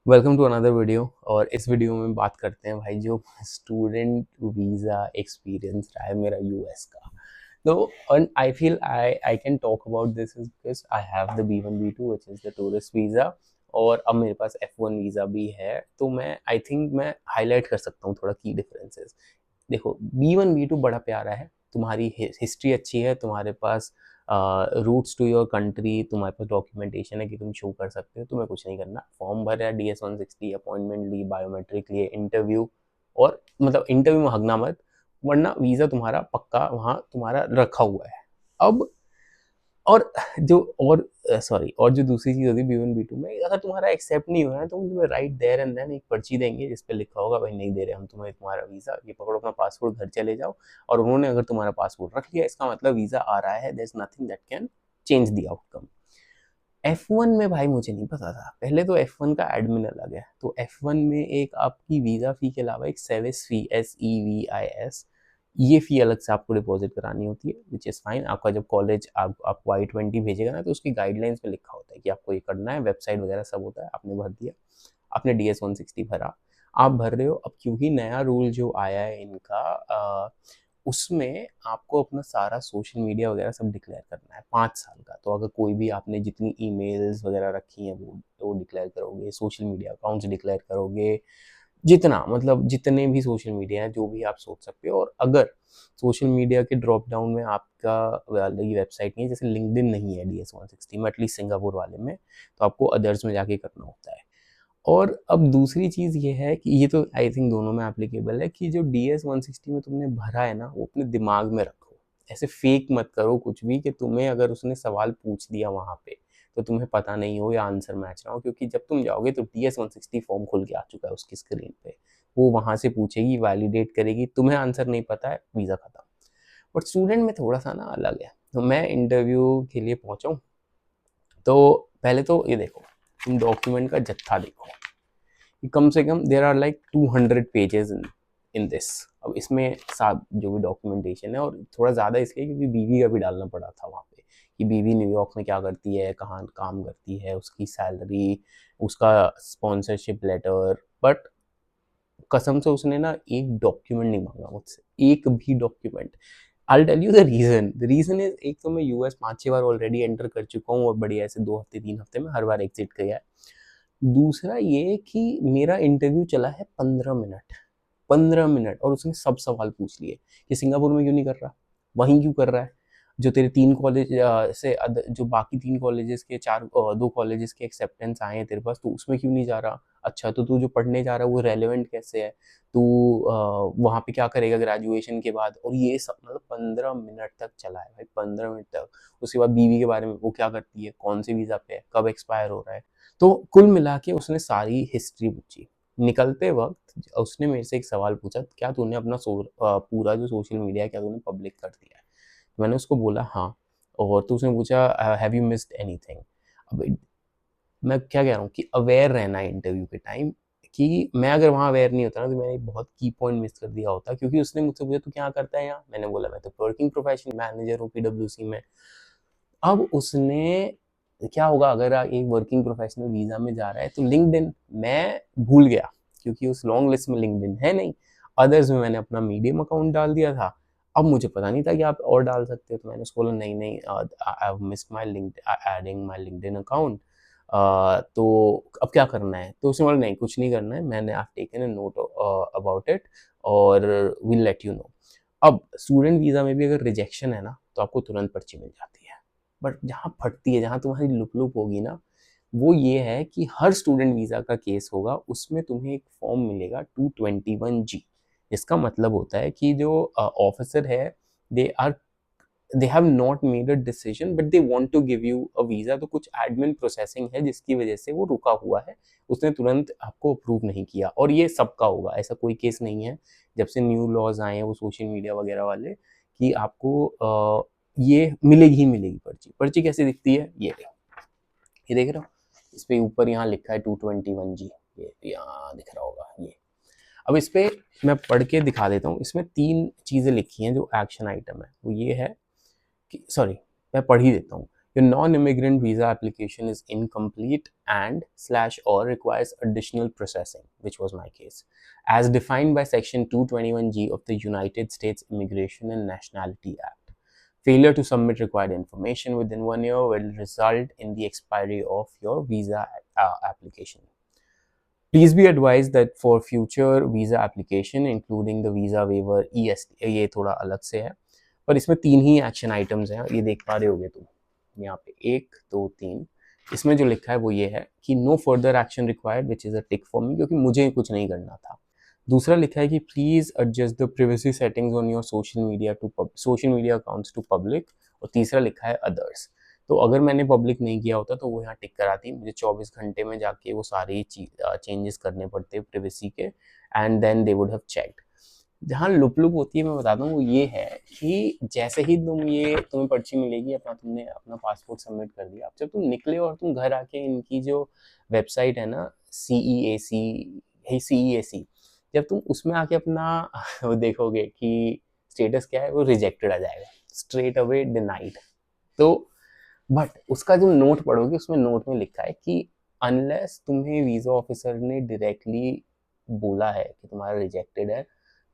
Welcome to another video. और इस video में बात करते हैं भाई जो स्टूडेंट वीज़ा एक्सपीरियंस रहा है मेरा यूएस का। तो I feel I can talk about this is because I have the B1 B2 which is the tourist visa, और अब मेरे पास F1 वीज़ा भी है। तो मैं आई थिंक मैं हाईलाइट कर सकता हूँ थोड़ा की डिफरेंसेस। देखो, B1 B2 बड़ा प्यारा है, तुम्हारी हिस्ट्री अच्छी है, तुम्हारे पास रूट्स टू योर कंट्री, तुम्हारे पास डॉक्यूमेंटेशन है कि तुम शो कर सकते हो, तुम्हें कुछ नहीं करना, फॉर्म भर या DS-160 अपॉइंटमेंट ली, बायोमेट्रिक लिए, इंटरव्यू, और मतलब इंटरव्यू में हगना मत, वरना वीज़ा तुम्हारा पक्का वहाँ तुम्हारा रखा हुआ है। अब और जो और सॉरी और जो दूसरी चीज़ होती है B1 B2 में, अगर तुम्हारा एक्सेप्ट नहीं हो रहा है तो तुम्हें राइट देयर एंड देन एक पर्ची देंगे जिस पे लिखा होगा भाई नहीं दे रहे हम तुम्हें तुम्हारा वीज़ा, ये पकड़ो अपना पासपोर्ट, घर चले जाओ। और उन्होंने अगर तुम्हारा पासपोर्ट रख लिया, इसका मतलब वीज़ा आ रहा है, there is nothing that can change the outcome. F1 में भाई मुझे नहीं पता था, पहले तो F1 का एडमिन अलग है, तो F1 में एक आपकी वीज़ा फ़ी के अलावा एक सर्विस फ़ी, SEVIS, ये फ़ी अलग से आपको डिपॉजिट करानी होती है, विच इज़ फाइन। आपका जब कॉलेज आपको I-20 भेजेगा ना, तो उसकी गाइडलाइंस में लिखा होता है कि आपको ये करना है, वेबसाइट वगैरह सब होता है, आपने भर दिया, आपने DS-160 भरा, आप भर रहे हो। अब क्योंकि नया रूल जो आया है इनका, उसमें आपको अपना सारा सोशल मीडिया वगैरह सब डिक्लेयर करना है 5 साल का। तो अगर कोई भी आपने जितनी ईमेल्स वगैरह रखी हैं वो डिक्लेयर करोगे, सोशल मीडिया अकाउंट्स डिक्लेयर करोगे, जितना मतलब जितने भी सोशल मीडिया है जो भी आप सोच सकते हो। और अगर सोशल मीडिया के ड्रॉप डाउन में आपका वाली वेबसाइट नहीं है, जैसे लिंक्डइन नहीं है DS-160 में, एटलीस्ट सिंगापुर वाले में, तो आपको अदर्स में जाके करना होता है। और अब दूसरी चीज़ ये है कि ये तो आई थिंक दोनों में एप्लीकेबल है कि जो DS-160 में तुमने भरा है ना, वो अपने दिमाग में रखो, ऐसे फेक मत करो कुछ भी कि तुम्हें अगर उसने सवाल पूछ दिया वहाँ पे तो तुम्हें पता नहीं हो या आंसर मैच ना हो, क्योंकि जब तुम जाओगे तो DS-160 फॉर्म खुल के आ चुका है उसकी स्क्रीन पे, वो वहाँ से पूछेगी, वैलिडेट करेगी, तुम्हें आंसर नहीं पता है, वीज़ा खत्म। बट स्टूडेंट में थोड़ा सा ना अलग है। तो मैं इंटरव्यू के लिए पहुँचा हूँ, तो पहले तो ये देखो, तुम डॉक्यूमेंट का जत्था देखो, कम से कम there are like 200 pages in this. अब इसमें साथ जो भी डॉक्यूमेंटेशन है, और थोड़ा ज़्यादा इसलिए क्योंकि बीवी का भी डालना पड़ा था वहाँ पे कि बीवी न्यूयॉर्क में क्या करती है, कहाँ काम करती है, उसकी सैलरी, उसका स्पॉन्सरशिप लेटर। बट कसम से उसने ना एक डॉक्यूमेंट नहीं मांगा मुझसे, एक भी document. I tell you the reason is, एक तो मैं यूएस 5-6 बार ऑलरेडी एंटर कर चुका हूँ और बढ़िया ऐसे 2 हफ्ते 3 हफ्ते में हर बार एग्जिट किया है। दूसरा ये कि मेरा इंटरव्यू चला है 15 मिनट, 15 मिनट, और उसने सब सवाल पूछ लिए कि सिंगापुर में क्यों नहीं कर रहा, वहीं क्यों कर रहा है, जो तेरे 3 कॉलेज से जो बाकी 3 कॉलेजेस के 2 कॉलेजेस के एक्सेप्टेंस आए हैं तेरे पास, तो उसमें क्यों नहीं जा रहा। अच्छा, तो तू जो पढ़ने जा रहा है वो रेलेवेंट कैसे है, तू वहाँ पे क्या करेगा ग्रेजुएशन के बाद, और ये सब मतलब 15 मिनट तक चला है भाई, 15 मिनट तक। उसके बाद बीवी के बारे में, वो क्या करती है, कौन से वीज़ा पे है, कब एक्सपायर हो रहा है। तो कुल मिला के उसने सारी हिस्ट्री पूछी। निकलते वक्त उसने मेरे से एक सवाल पूछा, क्या तूने अपना पूरा जो सोशल मीडिया है क्या तूने पब्लिक कर दिया है। मैंने उसको बोला हाँ। और तो उसने पूछा हैव यू मिस्ड एनीथिंग। अब मैं क्या कह रहा हूँ कि अवेयर रहना है इंटरव्यू के टाइम, कि मैं अगर वहाँ अवेयर नहीं होता ना तो मैंने एक बहुत की पॉइंट मिस कर दिया होता, क्योंकि उसने मुझसे पूछा तू क्या करता है यहाँ, मैंने बोला मैं तो वर्किंग प्रोफेशनल मैनेजर हूँ PwC में। अब उसने क्या होगा अगर एक वर्किंग प्रोफेशनल वीज़ा में जा रहा है, तो लिंक्डइन मैं भूल गया क्योंकि उस लॉन्ग लिस्ट में लिंक्डइन है नहीं। अदर्स में मैंने अपना मीडियम अकाउंट डाल दिया था। अब मुझे पता नहीं था कि आप और डाल सकते हो, तो मैंने उसको बोला नहीं नहीं, I have missed my adding my LinkedIn account. तो अब क्या करना है, तो उसने बोला नहीं कुछ नहीं करना है, मैंने I taken a note about it और विल लेट यू नो। अब स्टूडेंट वीज़ा में भी अगर रिजेक्शन है ना, तो आपको तुरंत पर्ची मिल जाती है। बट जहाँ फटती है, जहाँ तुम्हारी लुप लुप होगी ना, वो ये है कि हर स्टूडेंट वीज़ा का केस होगा, उसमें तुम्हें एक फॉर्म मिलेगा 221G, जिसका मतलब होता है कि जो ऑफिसर है, they are they have not made a decision but they want to give you a visa. तो कुछ एडमिन प्रोसेसिंग है जिसकी वजह से वो रुका हुआ है, उसने तुरंत आपको अप्रूव नहीं किया। और ये सबका होगा, ऐसा कोई केस नहीं है जब से न्यू लॉज आए हैं वो सोशल मीडिया वगैरह वाले, कि आपको ये मिलेगी ही मिलेगी पर्ची। पर्ची कैसे दिखती है, ये देख रहे हो, इस पे ऊपर यहाँ लिखा है 221G, ये यहाँ दिख रहा होगा ये। अब इस पे मैं पढ़ के दिखा देता हूँ, इसमें 3 चीज़ें लिखी हैं जो एक्शन आइटम है। वो ये है कि सॉरी, मैं पढ़ ही देता हूँ। your non-immigrant visa application is incomplete and slash or requires additional processing, which was my case, as defined by Section 221G of the United States Immigration and Nationality Act. Failure to submit required information within 1 year will result in the expiry of your visa application. Please be advised that for future visa application, including the visa waiver EST, ये थोड़ा अलग से है, पर इसमें 3 ही action items हैं, ये देख पा रहे होगे तुम यहाँ पे 1 2 3। इसमें जो लिखा है वो ये है कि no further action required, which is a tick for me, क्योंकि मुझे कुछ नहीं करना था। दूसरा लिखा है कि please adjust the privacy settings on your social media accounts to public, और तीसरा लिखा है अदर्स। तो अगर मैंने पब्लिक नहीं किया होता तो वो यहाँ टिक कराती, मुझे 24 घंटे में जाके वो सारे चेंजेस करने पड़ते प्रिवेसी के, and then they would have checked. जहाँ लुप लुप होती है मैं बताता हूँ वो ये है कि जैसे ही तुम्हें पर्ची मिलेगी, तुमने अपना पासपोर्ट सबमिट कर दिया, अब जब तुम निकले और तुम घर आके इनकी जो वेबसाइट है ना CEAC, जब तुम उसमें आके अपना वो देखोगे कि स्टेटस क्या है, वो रिजेक्टेड आ जाएगा, स्ट्रेट अवे डिनाइड। तो बट उसका जो नोट पढ़ोगे उसमें नोट में लिखा है कि अनलेस तुम्हें वीज़ा ऑफिसर ने डायरेक्टली बोला है कि तुम्हारा रिजेक्टेड है,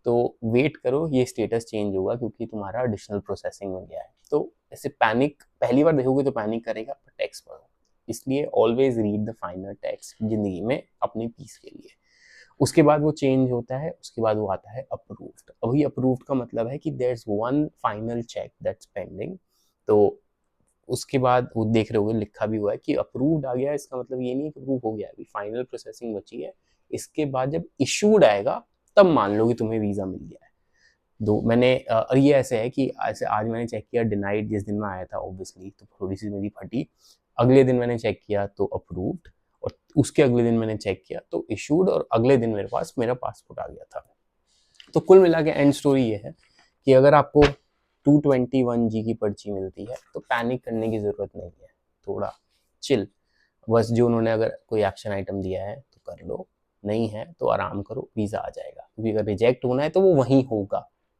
तो वेट करो, ये स्टेटस चेंज होगा क्योंकि तुम्हारा एडिशनल प्रोसेसिंग में गया है। तो ऐसे पैनिक पहली बार देखोगे तो पैनिक करेगा, पर टेक्स्ट पढ़ो। इसलिए always read the final text जिंदगी में अपनी पीस के लिए। उसके बाद वो चेंज होता है, उसके बाद वो आता है अप्रूव्ड। अभी अप्रूव्ड का मतलब है कि there is one final check that's pending. तो उसके बाद वो देख रहे होगे लिखा भी हुआ है कि अप्रूव्ड आ गया, इसका मतलब ये नहीं कि अप्रूव हो गया, अभी फाइनल प्रोसेसिंग बची है। इसके बाद जब इशूड आएगा तब मान लो कि तुम्हें वीज़ा मिल गया है। और ये ऐसे है कि ऐसे आज मैंने चेक किया डिनाइड, जिस दिन मैं आया था ऑब्वियसली तो थोड़ी सी मेरी फटी, अगले दिन मैंने चेक किया तो अप्रूव्ड, और उसके अगले दिन मैंने चेक किया तो इशूड, और अगले दिन मेरे पास मेरा पासपोर्ट आ गया था। तो कुल मिला के एंड स्टोरी ये है कि अगर आपको 221G की पर्ची मिलती है तो पैनिक करने की ज़रूरत नहीं है, थोड़ा चिल। बस जो उन्होंने अगर कोई एक्शन आइटम दिया है तो कर लो, नहीं है तो आराम करो, वीज़ा आ जाएगा। क्योंकि अगर रिजेक्ट होना है तो वो वहीं होगा,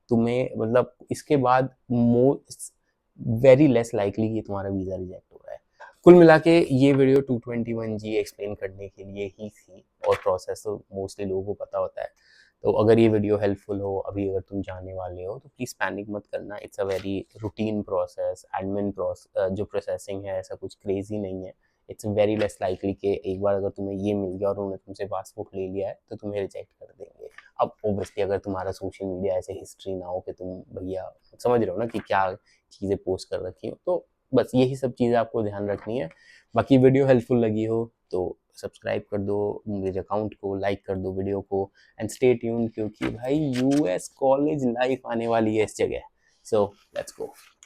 तुम्हें मतलब इसके बाद वेरी लेस लाइकली कि तुम्हारा वीज़ा रिजेक्ट हो रहा है। कुल मिला के ये वीडियो 221G एक्सप्लेन करने के लिए ही थी, और प्रोसेस तो मोस्टली लोगों को पता होता है। तो अगर ये वीडियो हेल्पफुल हो, अभी अगर तुम जाने वाले हो तो प्लीज़ पैनिक मत करना। It's a very routine process, admin process जो प्रोसेसिंग है, ऐसा कुछ क्रेजी नहीं है। इट्स वेरी लेस लाइकली कि एक बार अगर तुम्हें ये मिल गया और उन्होंने तुमसे पासपोर्ट ले लिया है तो तुम्हें रिजेक्ट कर देंगे। अब ओबियसली अगर तुम्हारा सोशल मीडिया ऐसे हिस्ट्री ना हो कि तुम भैया समझ रहे हो ना कि क्या चीज़ें पोस्ट कर रखी हो, तो बस यही सब चीज़ें आपको ध्यान रखनी है। बाकी वीडियो हेल्पफुल लगी हो तो सब्सक्राइब कर दो मेरे अकाउंट को, लाइक कर दो वीडियो को, एंड स्टे ट्यून्ड क्योंकि भाई US कॉलेज लाइफ आने वाली है इस जगह। So let's go.